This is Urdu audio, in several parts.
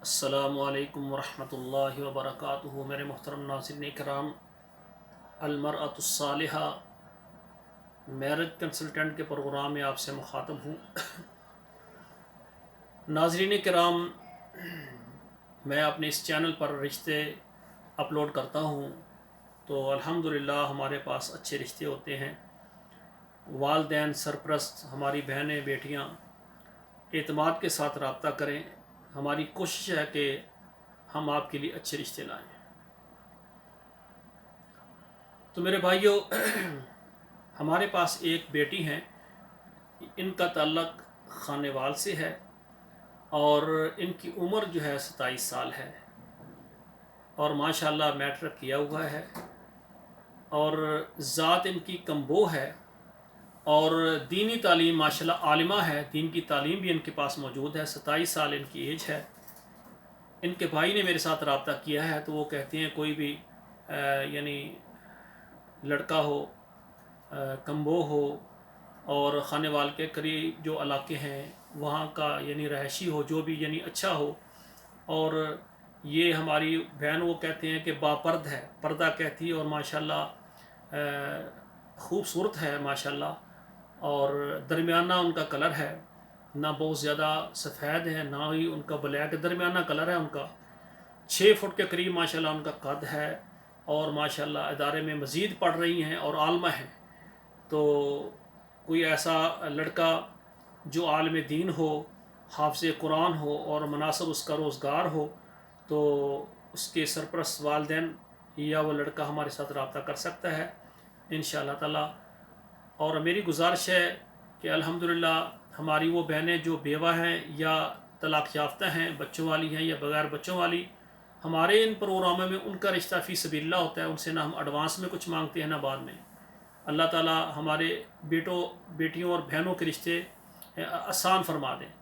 السلام علیکم ورحمۃ اللہ وبرکاتہ۔ میرے محترم ناظرین کرام، المرأۃ الصالحہ میرج کنسلٹنٹ کے پروگرام میں آپ سے مخاطب ہوں۔ ناظرین کرام، میں اپنے اس چینل پر رشتے اپلوڈ کرتا ہوں تو الحمدللہ ہمارے پاس اچھے رشتے ہوتے ہیں۔ والدین، سرپرست، ہماری بہنیں، بیٹیاں اعتماد کے ساتھ رابطہ کریں۔ ہماری کوشش ہے کہ ہم آپ کے لیے اچھے رشتے لائیں۔ تو میرے بھائیوں، ہمارے پاس ایک بیٹی ہیں، ان کا تعلق خانے وال سے ہے اور ان کی عمر جو ہے 27 سال ہے اور ماشاءاللہ میٹرک کیا ہوا ہے اور ذات ان کی کمبو ہے اور دینی تعلیم ماشاءاللہ عالمہ ہے، دین کی تعلیم بھی ان کے پاس موجود ہے۔ 27 سال ان کی ایج ہے۔ ان کے بھائی نے میرے ساتھ رابطہ کیا ہے تو وہ کہتے ہیں کوئی بھی یعنی لڑکا ہو، کمبو ہو اور خانے وال کے قریب جو علاقے ہیں وہاں کا یعنی رہائشی ہو، جو بھی یعنی اچھا ہو۔ اور یہ ہماری بہن وہ کہتے ہیں کہ باپرد ہے، پردہ کہتی ہے اور ماشاءاللہ خوبصورت ہے ماشاءاللہ، اور درمیانہ ان کا کلر ہے، نہ بہت زیادہ سفید ہے نہ ہی ان کا بلیک، درمیانہ کلر ہے ان کا۔ 6 فٹ کے قریب ماشاءاللہ ان کا قد ہے اور ماشاءاللہ ادارے میں مزید پڑھ رہی ہیں اور عالمہ ہیں۔ تو کوئی ایسا لڑکا جو عالم دین ہو، حافظ قرآن ہو اور مناسب اس کا روزگار ہو تو اس کے سرپرست والدین یا وہ لڑکا ہمارے ساتھ رابطہ کر سکتا ہے انشاءاللہ تعالی۔ اور میری گزارش ہے کہ الحمدللہ ہماری وہ بہنیں جو بیوہ ہیں یا طلاق یافتہ ہیں، بچوں والی ہیں یا بغیر بچوں والی، ہمارے ان پروگراموں میں ان کا رشتہ فی سبیل اللہ ہوتا ہے۔ ان سے نہ ہم ایڈوانس میں کچھ مانگتے ہیں نہ بعد میں۔ اللہ تعالی ہمارے بیٹیوں اور بہنوں کے رشتے آسان فرما دیں۔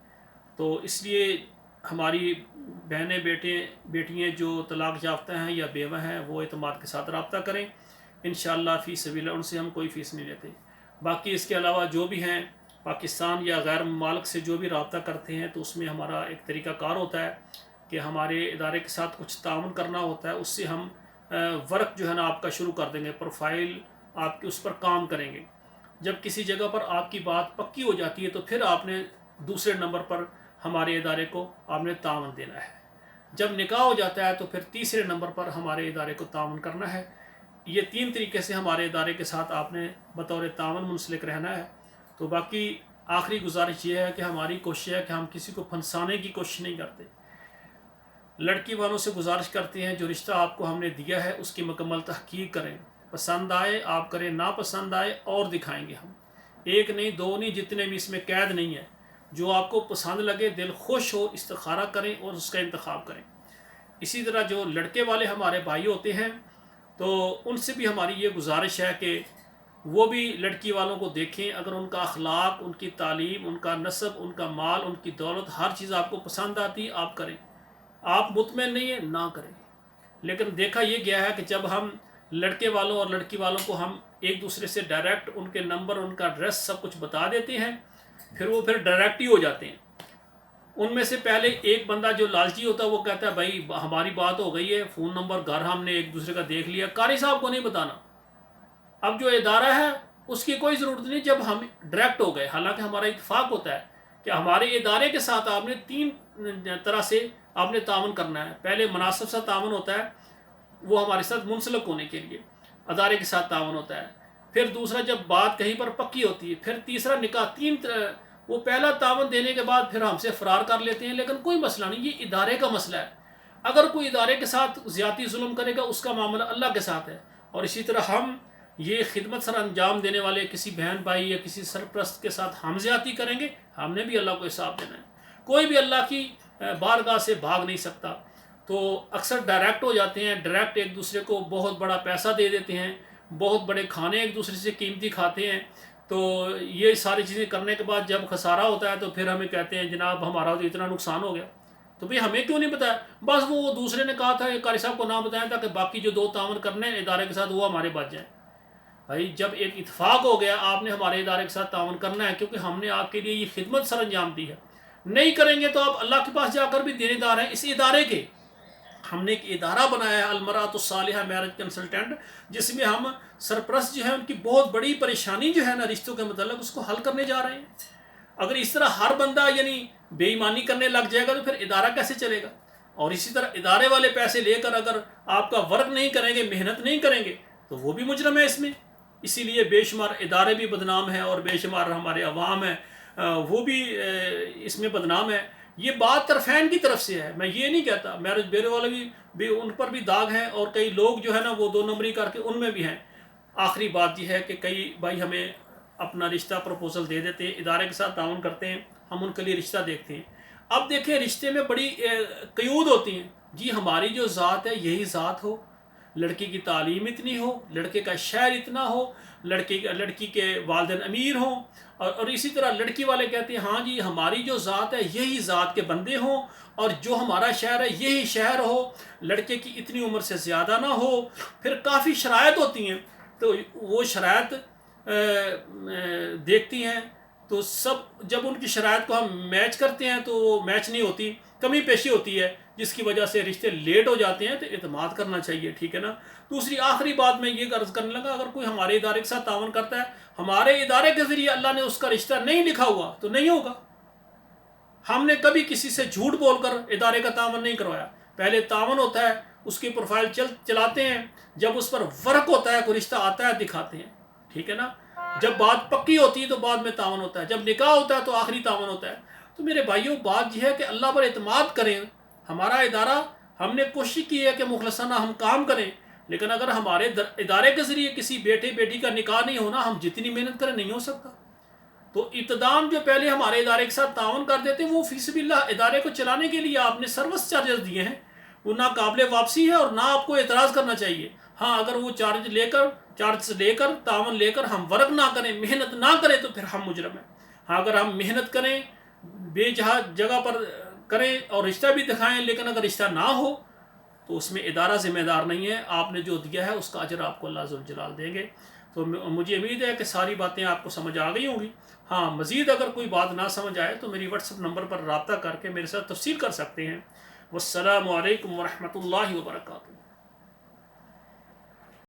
تو اس لیے ہماری بہنیں بیٹیاں جو طلاق یافتہ ہیں یا بیوہ ہیں وہ اعتماد کے ساتھ رابطہ کریں انشاءاللہ فی سبیل اللہ۔ ان سے ہم کوئی فیس نہیں لیتے۔ باقی اس کے علاوہ جو بھی ہیں پاکستان یا غیر ممالک سے جو بھی رابطہ کرتے ہیں تو اس میں ہمارا ایک طریقہ کار ہوتا ہے کہ ہمارے ادارے کے ساتھ کچھ تعاون کرنا ہوتا ہے۔ اس سے ہم ورک جو ہے نا آپ کا شروع کر دیں گے، پروفائل آپ کی اس پر کام کریں گے۔ جب کسی جگہ پر آپ کی بات پکی ہو جاتی ہے تو پھر آپ نے دوسرے نمبر پر ہمارے ادارے کو آپ نے تعاون دینا ہے۔ جب نکاح ہو جاتا ہے تو پھر تیسرے نمبر پر ہمارے ادارے کو تعاون کرنا ہے۔ یہ 3 طریقے سے ہمارے ادارے کے ساتھ آپ نے بطور تعاون منسلک رہنا ہے۔ تو باقی آخری گزارش یہ ہے کہ ہماری کوشش ہے کہ ہم کسی کو پھنسانے کی کوشش نہیں کرتے۔ لڑکی والوں سے گزارش کرتے ہیں جو رشتہ آپ کو ہم نے دیا ہے اس کی مکمل تحقیق کریں، پسند آئے آپ کریں، ناپسند آئے اور دکھائیں گے ہم۔ 1 نہیں 2 نہیں، جتنے بھی اس میں قید نہیں ہے۔ جو آپ کو پسند لگے، دل خوش ہو، استخارہ کریں اور اس کا انتخاب کریں۔ اسی طرح جو لڑکے والے ہمارے بھائی ہوتے ہیں تو ان سے بھی ہماری یہ گزارش ہے کہ وہ بھی لڑکی والوں کو دیکھیں۔ اگر ان کا اخلاق، ان کی تعلیم، ان کا نسب، ان کا مال، ان کی دولت، ہر چیز آپ کو پسند آتی آپ کریں۔ آپ مطمئن نہیں ہیں نہ کریں۔ لیکن دیکھا یہ گیا ہے کہ جب ہم لڑکے والوں اور لڑکی والوں کو ہم ایک دوسرے سے ڈائریکٹ ان کے نمبر، ان کا ایڈریس سب کچھ بتا دیتے ہیں، پھر وہ ڈائریکٹ ہی ہو جاتے ہیں۔ ان میں سے پہلے ایک بندہ جو لالچی ہوتا ہے وہ کہتا ہے بھائی ہماری بات ہو گئی ہے، فون نمبر گھر ہم نے ایک دوسرے کا دیکھ لیا، قاری صاحب کو نہیں بتانا۔ اب جو ادارہ ہے اس کی کوئی ضرورت نہیں جب ہم ڈائریکٹ ہو گئے۔ حالانکہ ہمارا اتفاق ہوتا ہے کہ ہمارے ادارے کے ساتھ آپ نے 3 طرح سے آپ نے تعاون کرنا ہے۔ پہلے مناسب سا تعاون ہوتا ہے، وہ ہمارے ساتھ منسلک ہونے کے لیے ادارے کے ساتھ تعاون ہوتا ہے۔ پھر دوسرا جب بات کہیں پر پکی ہوتی ہے، پھر تیسرا نکاح۔ وہ پہلا تعاون دینے کے بعد پھر ہم سے فرار کر لیتے ہیں، لیکن کوئی مسئلہ نہیں، یہ ادارے کا مسئلہ ہے۔ اگر کوئی ادارے کے ساتھ زیادتی ظلم کرے گا اس کا معاملہ اللہ کے ساتھ ہے۔ اور اسی طرح ہم یہ خدمت سر انجام دینے والے کسی بہن بھائی یا کسی سرپرست کے ساتھ ہم زیادتی کریں گے، ہم نے بھی اللہ کو حساب دینا ہے۔ کوئی بھی اللہ کی بارگاہ سے بھاگ نہیں سکتا۔ تو اکثر ڈائریکٹ ہو جاتے ہیں، ڈائریکٹ ایک دوسرے کو بہت بڑا پیسہ دے دیتے ہیں، بہت بڑے کھانے ایک دوسرے سے قیمتی کھاتے ہیں۔ تو یہ ساری چیزیں کرنے کے بعد جب خسارہ ہوتا ہے تو پھر ہمیں کہتے ہیں جناب ہمارا تو اتنا نقصان ہو گیا۔ تو بھئی ہمیں کیوں نہیں بتایا؟ بس وہ دوسرے نے کہا تھا قاری صاحب کو نہ بتایا تھا کہ باقی جو 2 تعاون کرنے ہیں ادارے کے ساتھ وہ ہمارے بچ جائیں۔ بھائی جب ایک اتفاق ہو گیا آپ نے ہمارے ادارے کے ساتھ تعاون کرنا ہے، کیونکہ ہم نے آپ کے لیے یہ خدمت سر انجام دی ہے۔ نہیں کریں گے تو آپ اللہ کے پاس جا کر بھی دینے دار ہیں اس ادارے کے۔ ہم نے ایک ادارہ بنایا ہے المرأۃ الصالحہ میرج کنسلٹنٹ، جس میں ہم سرپرست جو ہے ان کی بہت بڑی پریشانی جو ہے نا رشتوں کے متعلق اس کو حل کرنے جا رہے ہیں۔ اگر اس طرح ہر بندہ یعنی بے ایمانی کرنے لگ جائے گا تو پھر ادارہ کیسے چلے گا؟ اور اسی طرح ادارے والے پیسے لے کر اگر آپ کا ورک نہیں کریں گے، محنت نہیں کریں گے، تو وہ بھی مجرم ہے اس میں۔ اسی لیے بے شمار ادارے بھی بدنام ہیں اور بے شمار ہمارے عوام ہیں وہ بھی اس میں بدنام ہے۔ یہ بات طرفین کی طرف سے ہے، میں یہ نہیں کہتا، میرج بیورو والے بھی ان پر بھی داغ ہیں اور کئی لوگ جو ہے نا وہ 2 نمبری کر کے ان میں بھی ہیں۔ آخری بات یہ ہے کہ کئی بھائی ہمیں اپنا رشتہ پروپوزل دے دیتے ہیں، ادارے کے ساتھ تعاون کرتے ہیں، ہم ان کے لیے رشتہ دیکھتے ہیں۔ اب دیکھیں رشتے میں بڑی قیود ہوتی ہیں، جی ہماری جو ذات ہے یہی ذات ہو، لڑکی کی تعلیم اتنی ہو، لڑکے کا شہر اتنا ہو، لڑکی کے والدین امیر ہوں، اور اسی طرح لڑکی والے کہتے ہیں ہاں جی ہماری جو ذات ہے یہی ذات کے بندے ہوں، اور جو ہمارا شہر ہے یہی شہر ہو، لڑکے کی اتنی عمر سے زیادہ نہ ہو۔ پھر کافی شرائط ہوتی ہیں، تو وہ شرائط دیکھتی ہیں، تو سب جب ان کی شرائط کو ہم میچ کرتے ہیں تو وہ میچ نہیں ہوتی، کمی پیشی ہوتی ہے، جس کی وجہ سے رشتے لیٹ ہو جاتے ہیں۔ تو اعتماد کرنا چاہیے، ٹھیک ہے نا۔ دوسری آخری بات میں یہ عرض کرنے لگا، اگر کوئی ہمارے ادارے کے ساتھ تعاون کرتا ہے، ہمارے ادارے کے ذریعے اللہ نے اس کا رشتہ نہیں لکھا ہوا تو نہیں ہوگا۔ ہم نے کبھی کسی سے جھوٹ بول کر ادارے کا تعاون نہیں کروایا، پہلے تعاون ہوتا ہے، اس کی پروفائل چلاتے ہیں، جب اس پر ورک ہوتا ہے، کوئی رشتہ آتا ہے، دکھاتے ہیں، ٹھیک ہے نا۔ جب بات پکی ہوتی ہے تو بعد میں تعاون ہوتا ہے، جب نکاح ہوتا ہے تو آخری تعاون ہوتا ہے۔ تو میرے بھائیوں بات یہ ہے کہ اللہ پر اعتماد کریں۔ ہمارا ادارہ، ہم نے کوشش کی ہے کہ مخلصانہ ہم کام کریں، لیکن اگر ہمارے ادارے کے ذریعے کسی بیٹے بیٹی کا نکاح نہیں ہونا، ہم جتنی محنت کریں نہیں ہو سکتا۔ تو ابتدام جو پہلے ہمارے ادارے کے ساتھ تعاون کر دیتے ہیں، وہ فی سبیل اللہ ادارے کو چلانے کے لیے آپ نے سروس چارجز دیے ہیں، وہ نہ قابل واپسی ہے اور نہ آپ کو اعتراض کرنا چاہیے۔ ہاں اگر وہ چارج لے کر تعاون لے کر ہم ورک نہ کریں، محنت نہ کریں، تو پھر ہم مجرم ہیں۔ ہاں اگر ہم محنت کریں، بے جگہ پر کریں اور رشتہ بھی دکھائیں، لیکن اگر رشتہ نہ ہو تو اس میں ادارہ ذمہ دار نہیں ہے، آپ نے جو دیا ہے اس کا اجر آپ کو اللہ ذوالجلال دیں گے۔ تو مجھے امید ہے کہ ساری باتیں آپ کو سمجھ آ گئی ہوں گی۔ ہاں مزید اگر کوئی بات نہ سمجھ آئے تو میری واٹس ایپ نمبر پر رابطہ کر کے میرے ساتھ تفصیل کر سکتے ہیں۔ والسلام علیکم ورحمۃ اللہ وبرکاتہ۔